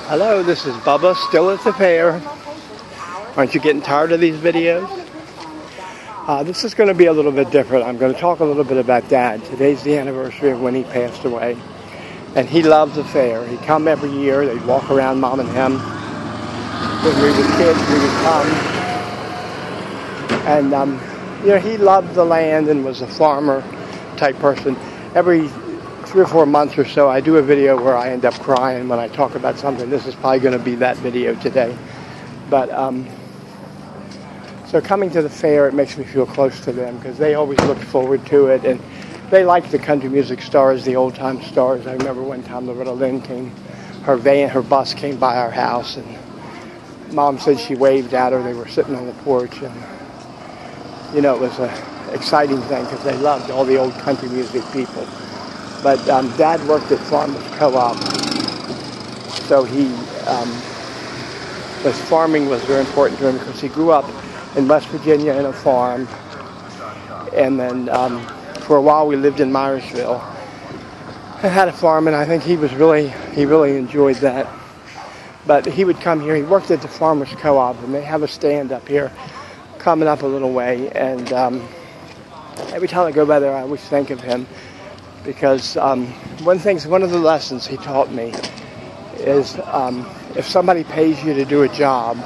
Hello, this is Bubba, still at the fair. Aren't you getting tired of these videos? This is going to be a little bit different. I'm going to talk a little bit about Dad. Today's the anniversary of when he passed away. And he loved the fair. He'd come every year. They'd walk around, Mom and him. When we were kids, we would come. And, he loved the land and was a farmer type person. Every 3 or 4 months or so, I do a video where I end up crying when I talk about something. This is probably going to be that video today. But, so coming to the fair, it makes me feel close to them because they always looked forward to it. And they liked the country music stars, the old-time stars. I remember one time Loretta Lynn came, her bus came by our house, and Mom said she waved at her. They were sitting on the porch, and, it was an exciting thing because they loved all the old country music people. But Dad worked at Farmers Co-op, so farming was very important to him because he grew up in West Virginia in a farm, and then for a while we lived in Myersville. I had a farm, and I think he really enjoyed that. But he would come here. He worked at the Farmers Co-op, and they have a stand up here, coming up a little way. And every time I go by there, I always think of him because one of the lessons he taught me is if somebody pays you to do a job,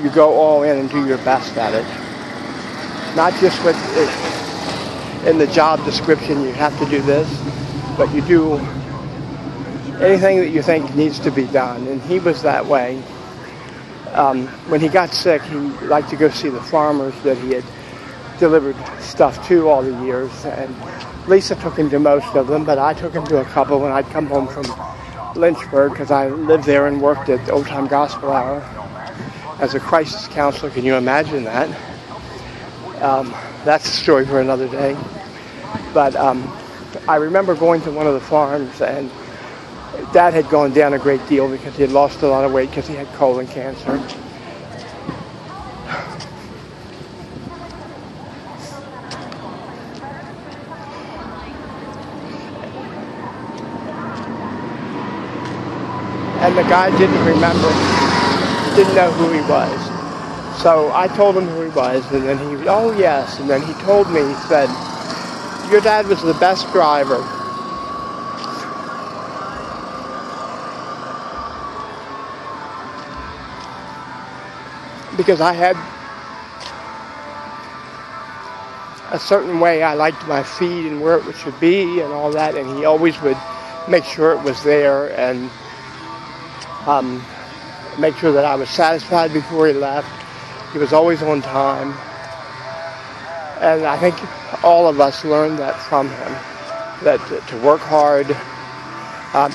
you go all in and do your best at it. Not just in the job description, you have to do this, but you do anything that you think needs to be done. And he was that way. When he got sick, he liked to go see the farmers that he had delivered stuff to all the years. And Lisa took him to most of them, but I took him to a couple when I'd come home from Lynchburg because I lived there and worked at Old Time Gospel Hour as a crisis counselor. Can you imagine that? That's a story for another day. But I remember going to one of the farms, and Dad had gone down a great deal because he had lost a lot of weight because he had colon cancer. And the guy didn't know who he was. So I told him who he was, and then oh yes, and then he told me, he said, your dad was the best driver. Because I had a certain way I liked my feet and where it should be and all that, and he always would make sure it was there and make sure that I was satisfied before he left. He was always on time. And I think all of us learned that from him, that to work hard,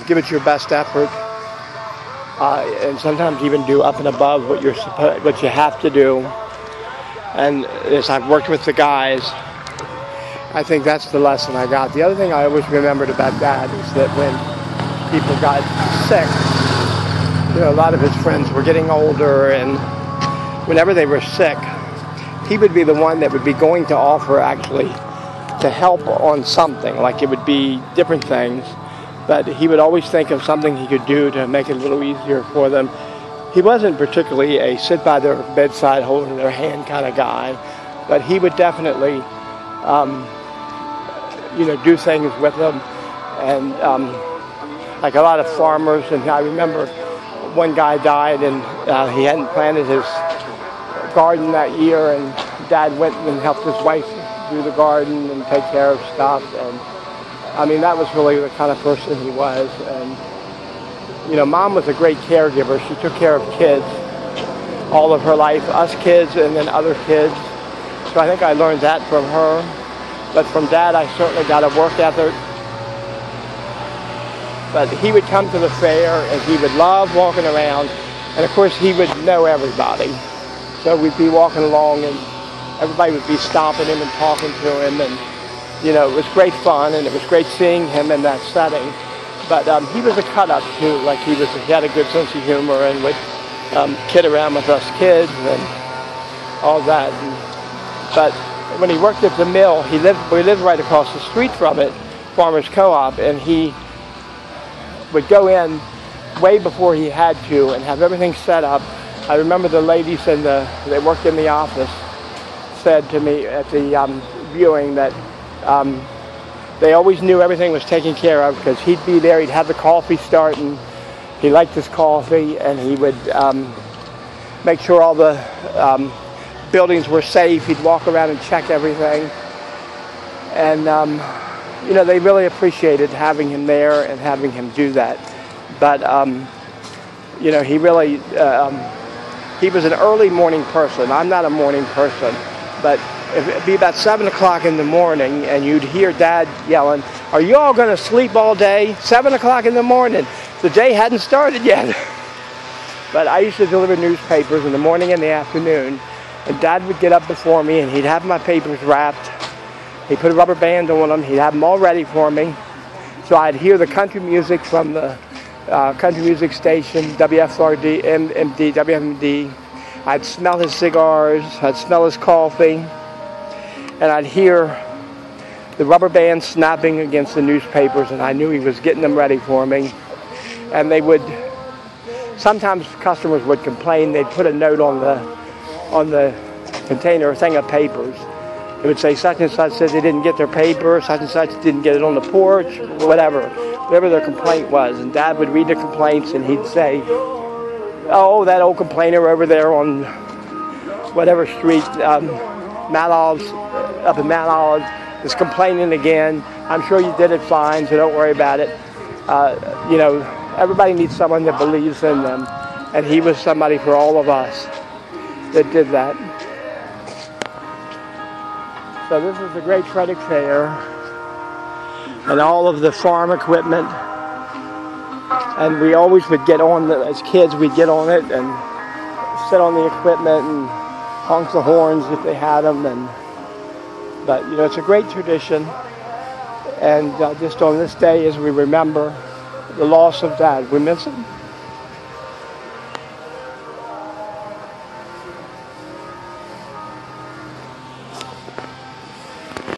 give it your best effort, and sometimes even do up and above what you have to do. And as I've worked with the guys, I think that's the lesson I got. The other thing I always remembered about Dad is that when people got sick, a lot of his friends were getting older, and whenever they were sick, he would be the one that would be going to offer actually to help on something. Like it would be different things, but he would always think of something he could do to make it a little easier for them. He wasn't particularly a sit by their bedside holding their hand kind of guy, but he would definitely, do things with them. And like a lot of farmers, and I remember one guy died, and he hadn't planted his garden that year, and Dad went and helped his wife do the garden and take care of stuff. And I mean, that was really the kind of person he was. And Mom was a great caregiver. She took care of kids all of her life, us kids and then other kids. So I think I learned that from her. But from Dad, I certainly got a work ethic. But he would come to the fair, and he would love walking around. And of course, he would know everybody. So we'd be walking along, and everybody would be stopping him and talking to him. And, it was great fun, and it was great seeing him in that setting. But he was a cut-up, too. Like, he had a good sense of humor and would kid around with us kids and all that. But when he worked at the mill, we lived right across the street from it, Farmers Co-op, and he would go in way before he had to and have everything set up. I remember the ladies they worked in the office said to me at the viewing that they always knew everything was taken care of because he'd be there, he'd have the coffee starting, he liked his coffee, and he would make sure all the buildings were safe. He'd walk around and check everything. And, you know, they really appreciated having him there and having him do that. But, you know, he really, he was an early morning person. I'm not a morning person. But it'd be about 7 o'clock in the morning, and you'd hear Dad yelling, "Are you all going to sleep all day? 7 o'clock in the morning." The day hadn't started yet. But I used to deliver newspapers in the morning and the afternoon, and Dad would get up before me, and he'd have my papers wrapped. He'd put a rubber band on them. He'd have them all ready for me. So I'd hear the country music from the country music station, WFRD, MD, WMD. I'd smell his cigars, I'd smell his coffee, and I'd hear the rubber band snapping against the newspapers, and I knew he was getting them ready for me. And they would, sometimes customers would complain. They'd put a note on the container, a thing of papers. It would say such and such said they didn't get their paper, such and such didn't get it on the porch, whatever their complaint was. And Dad would read the complaints, and he'd say, "Oh, that old complainer over there on whatever street, Mount Olive, up in Mount Olive, is complaining again. I'm sure you did it fine, so don't worry about it." You know, everybody needs someone that believes in them, and he was somebody for all of us that did that. So this is the Great Frederick Fair, and all of the farm equipment. And we always would get on, as kids, we'd get on it and sit on the equipment and honk the horns if they had them. But, you know, it's a great tradition. And just on this day, as we remember the loss of Dad, we miss him.